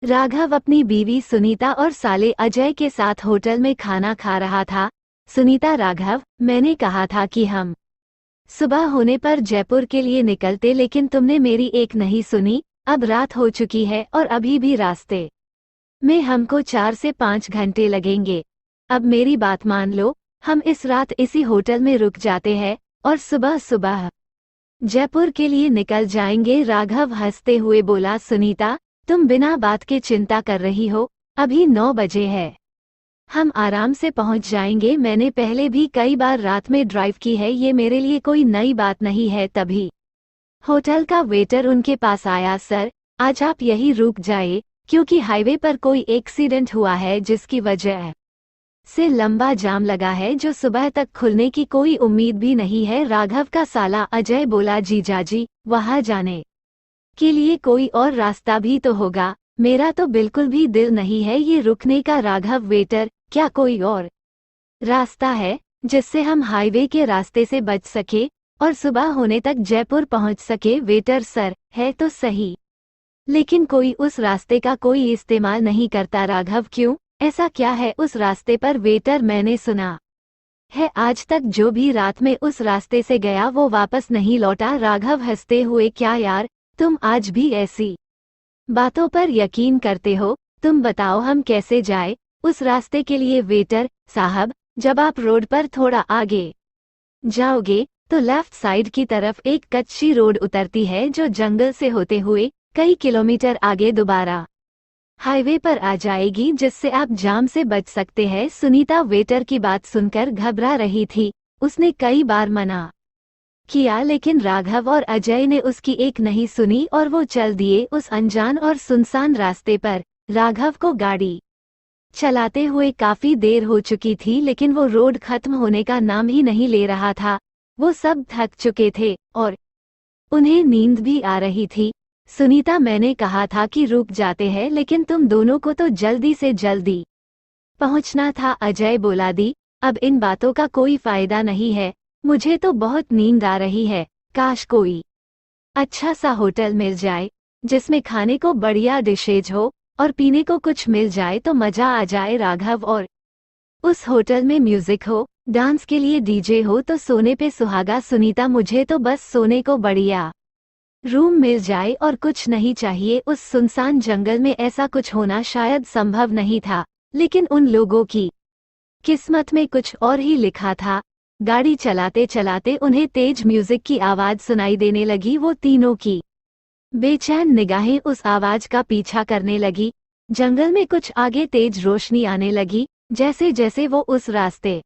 राघव अपनी बीवी सुनीता और साले अजय के साथ होटल में खाना खा रहा था। सुनीता, राघव, मैंने कहा था कि हम सुबह होने पर जयपुर के लिए निकलते, लेकिन तुमने मेरी एक नहीं सुनी। अब रात हो चुकी है और अभी भी रास्ते में हमको 4 से 5 घंटे लगेंगे। अब मेरी बात मान लो, हम इस रात इसी होटल में रुक जाते हैं और सुबह सुबह जयपुर के लिए निकल जाएंगे। राघव हंसते हुए बोला, सुनीता, तुम बिना बात के चिंता कर रही हो। अभी 9 बजे है, हम आराम से पहुंच जाएंगे। मैंने पहले भी कई बार रात में ड्राइव की है, ये मेरे लिए कोई नई बात नहीं है। तभी होटल का वेटर उनके पास आया। सर, आज आप यहीं रुक जाए, क्योंकि हाईवे पर कोई एक्सीडेंट हुआ है जिसकी वजह से लंबा जाम लगा है, जो सुबह तक खुलने की कोई उम्मीद भी नहीं है। राघव का साला अजय बोला, जीजाजी, वहां जाने के लिए कोई और रास्ता भी तो होगा। मेरा तो बिल्कुल भी दिल नहीं है ये रुकने का। राघव, वेटर, क्या कोई और रास्ता है जिससे हम हाईवे के रास्ते से बच सके और सुबह होने तक जयपुर पहुंच सके? वेटर, सर, है तो सही, लेकिन कोई उस रास्ते का कोई इस्तेमाल नहीं करता। राघव, क्यों? ऐसा क्या है उस रास्ते पर? वेटर, मैंने सुना है आज तक जो भी रात में उस रास्ते से गया वो वापस नहीं लौटा। राघव हंसते हुए, क्या यार, तुम आज भी ऐसी बातों पर यकीन करते हो? तुम बताओ हम कैसे जाए उस रास्ते के लिए? वेटर साहब, जब आप रोड पर थोड़ा आगे जाओगे तो लेफ्ट साइड की तरफ एक कच्ची रोड उतरती है, जो जंगल से होते हुए कई किलोमीटर आगे दोबारा हाईवे पर आ जाएगी, जिससे आप जाम से बच सकते हैं। सुनीता वेटर की बात सुनकर घबरा रही थी। उसने कई बार मना किया, लेकिन राघव और अजय ने उसकी एक नहीं सुनी और वो चल दिए उस अनजान और सुनसान रास्ते पर। राघव को गाड़ी चलाते हुए काफी देर हो चुकी थी, लेकिन वो रोड खत्म होने का नाम ही नहीं ले रहा था। वो सब थक चुके थे और उन्हें नींद भी आ रही थी। सुनीता, मैंने कहा था कि रुक जाते हैं, लेकिन तुम दोनों को तो जल्दी से जल्दी पहुंचना था। अजय बोला, दी, अब इन बातों का कोई फायदा नहीं है, मुझे तो बहुत नींद आ रही है। काश कोई अच्छा सा होटल मिल जाए जिसमें खाने को बढ़िया डिशेज हो और पीने को कुछ मिल जाए तो मजा आ जाए। राघव, और उस होटल में म्यूजिक हो, डांस के लिए डीजे हो तो सोने पे सुहागा। सुनीता, मुझे तो बस सोने को बढ़िया रूम मिल जाए और कुछ नहीं चाहिए। उस सुनसान जंगल में ऐसा कुछ होना शायद संभव नहीं था, लेकिन उन लोगों की किस्मत में कुछ और ही लिखा था। गाड़ी चलाते चलाते उन्हें तेज म्यूजिक की आवाज सुनाई देने लगी। वो तीनों की बेचैन निगाहें उस आवाज का पीछा करने लगी। जंगल में कुछ आगे तेज रोशनी आने लगी। जैसे जैसे वो उस रास्ते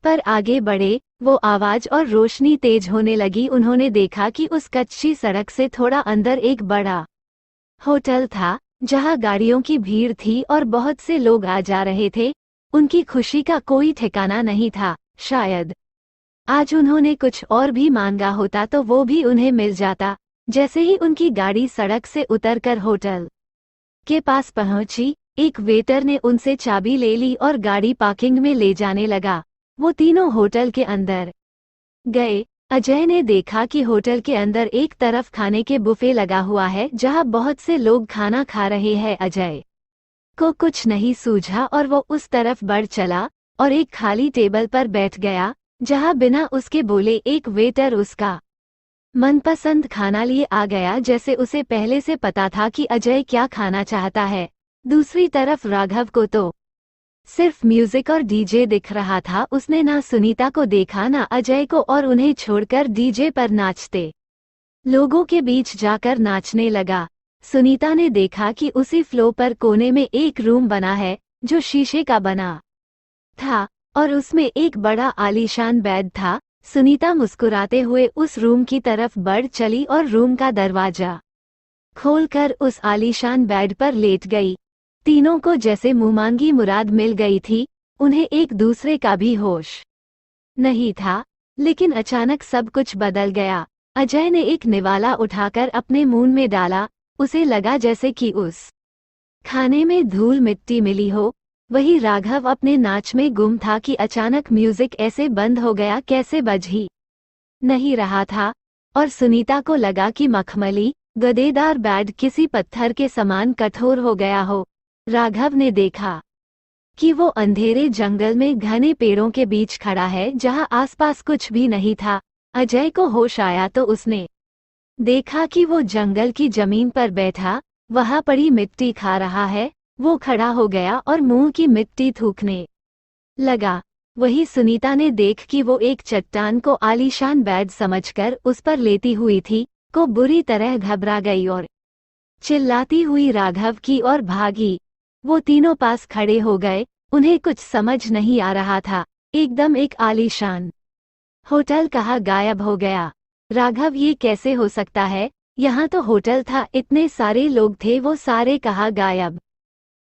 पर आगे बढ़े, वो आवाज और रोशनी तेज होने लगी। उन्होंने देखा कि उस कच्ची सड़क से थोड़ा अंदर एक बड़ा होटल था, जहां गाड़ियों की भीड़ थी और बहुत से लोग आ जा रहे थे। उनकी खुशी का कोई ठिकाना नहीं था। शायद आज उन्होंने कुछ और भी मांगा होता तो वो भी उन्हें मिल जाता। जैसे ही उनकी गाड़ी सड़क से उतरकर होटल के पास पहुंची, एक वेटर ने उनसे चाबी ले ली और गाड़ी पार्किंग में ले जाने लगा। वो तीनों होटल के अंदर गए। अजय ने देखा कि होटल के अंदर एक तरफ खाने के बुफे लगा हुआ है, जहां बहुत से लोग खाना खा रहे हैं। अजय को कुछ नहीं सूझा और वो उस तरफ बढ़ चला और एक खाली टेबल पर बैठ गया, जहां बिना उसके बोले एक वेटर उसका मनपसंद खाना लिए आ गया। जैसे उसे पहले से पता था कि अजय क्या खाना चाहता है। दूसरी तरफ राघव को तो सिर्फ म्यूजिक और डीजे दिख रहा था। उसने ना सुनीता को देखा ना अजय को और उन्हें छोड़कर डीजे पर नाचते लोगों के बीच जाकर नाचने लगा। सुनीता ने देखा कि उसी फ्लोर पर कोने में एक रूम बना है, जो शीशे का बना था और उसमें एक बड़ा आलीशान बेड था। सुनीता मुस्कुराते हुए उस रूम की तरफ बढ़ चली और रूम का दरवाजा खोलकर उस आलीशान बेड पर लेट गई। तीनों को जैसे मुंहमांगी मुराद मिल गई थी। उन्हें एक दूसरे का भी होश नहीं था, लेकिन अचानक सब कुछ बदल गया। अजय ने एक निवाला उठाकर अपने मुंह में डाला। उसे लगा जैसे कि उस खाने में धूल मिट्टी मिली हो। वही राघव अपने नाच में गुम था कि अचानक म्यूजिक ऐसे बंद हो गया, कैसे बज ही नहीं रहा था। और सुनीता को लगा कि मखमली गदेदार बेड किसी पत्थर के समान कठोर हो गया हो। राघव ने देखा कि वो अंधेरे जंगल में घने पेड़ों के बीच खड़ा है जहां आसपास कुछ भी नहीं था। अजय को होश आया तो उसने देखा कि वो जंगल की जमीन पर बैठा वहां पड़ी मिट्टी खा रहा है। वो खड़ा हो गया और मुंह की मिट्टी थूकने लगा। वही सुनीता ने देख कि वो एक चट्टान को आलीशान बेड समझकर उस पर लेटी हुई थी, को बुरी तरह घबरा गई और चिल्लाती हुई राघव की ओर भागी। वो तीनों पास खड़े हो गए। उन्हें कुछ समझ नहीं आ रहा था। एकदम एक आलीशान होटल कहाँ गायब हो गया। राघव, ये कैसे हो सकता है? यहाँ तो होटल था, इतने सारे लोग थे, वो सारे कहाँ गायब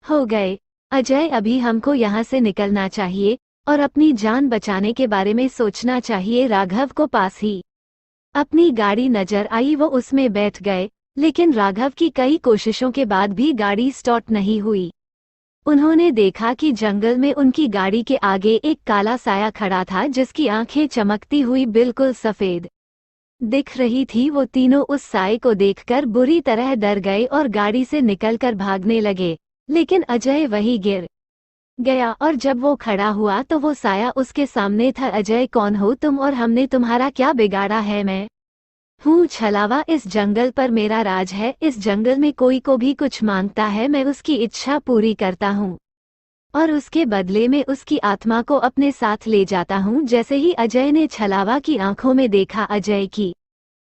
हो गए? अजय, अभी हमको यहाँ से निकलना चाहिए और अपनी जान बचाने के बारे में सोचना चाहिए। राघव को पास ही अपनी गाड़ी नजर आई। वो उसमें बैठ गए, लेकिन राघव की कई कोशिशों के बाद भी गाड़ी स्टार्ट नहीं हुई। उन्होंने देखा कि जंगल में उनकी गाड़ी के आगे एक काला साया खड़ा था जिसकी आंखें चमकती हुई बिल्कुल सफेद दिख रही थी। वो तीनों उस साए को देखकर बुरी तरह डर गए और गाड़ी से निकलकर भागने लगे, लेकिन अजय वहीं गिर गया और जब वो खड़ा हुआ तो वो साया उसके सामने था। अजय, कौन हो तुम और हमने तुम्हारा क्या बिगाड़ा है? मैं हूँ छलावा, इस जंगल पर मेरा राज है। इस जंगल में कोई को भी कुछ मांगता है, मैं उसकी इच्छा पूरी करता हूँ और उसके बदले में उसकी आत्मा को अपने साथ ले जाता हूँ। जैसे ही अजय ने छलावा की आंखों में देखा, अजय की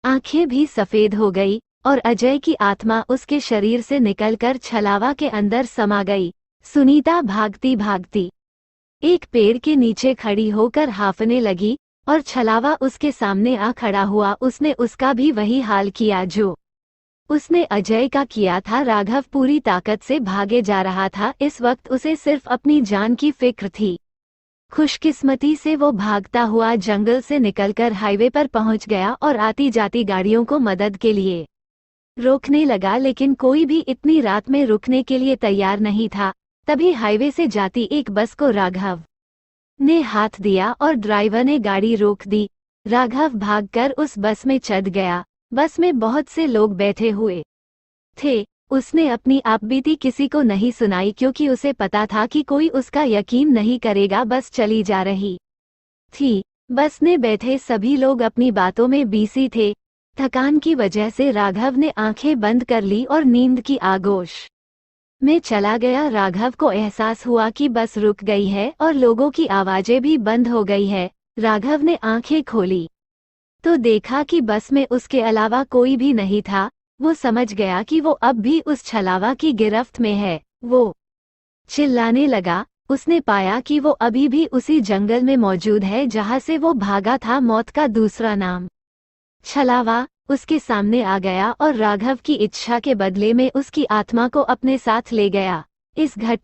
आंखें भी सफेद हो गई और अजय की आत्मा उसके शरीर से निकलकर छलावा के अंदर समा गई। सुनीता भागती भागती एक पेड़ के नीचे खड़ी होकर हांफने लगी और छलावा उसके सामने आ खड़ा हुआ। उसने उसका भी वही हाल किया जो उसने अजय का किया था। राघव पूरी ताकत से भागे जा रहा था। इस वक्त उसे सिर्फ अपनी जान की फिक्र थी। खुशकिस्मती से वो भागता हुआ जंगल से निकलकर हाईवे पर पहुंच गया और आती जाती गाड़ियों को मदद के लिए रोकने लगा, लेकिन कोई भी इतनी रात में रुकने के लिए तैयार नहीं था। तभी हाईवे से जाती एक बस को राघव ने हाथ दिया और ड्राइवर ने गाड़ी रोक दी। राघव भागकर उस बस में चढ़ गया। बस में बहुत से लोग बैठे हुए थे। उसने अपनी आपबीती किसी को नहीं सुनाई क्योंकि उसे पता था कि कोई उसका यकीन नहीं करेगा। बस चली जा रही थी। बस में बैठे सभी लोग अपनी बातों में बीसी थे। थकान की वजह से राघव ने आंखें बंद कर ली और नींद की आगोश में चला गया। राघव को एहसास हुआ कि बस रुक गई है और लोगों की आवाजें भी बंद हो गई है। राघव ने आंखें खोली तो देखा कि बस में उसके अलावा कोई भी नहीं था। वो समझ गया कि वो अब भी उस छलावा की गिरफ्त में है। वो चिल्लाने लगा। उसने पाया कि वो अभी भी उसी जंगल में मौजूद है जहां से वो भागा था। मौत का दूसरा नाम छलावा उसके सामने आ गया और राघव की इच्छा के बदले में उसकी आत्मा को अपने साथ ले गया। इस घटना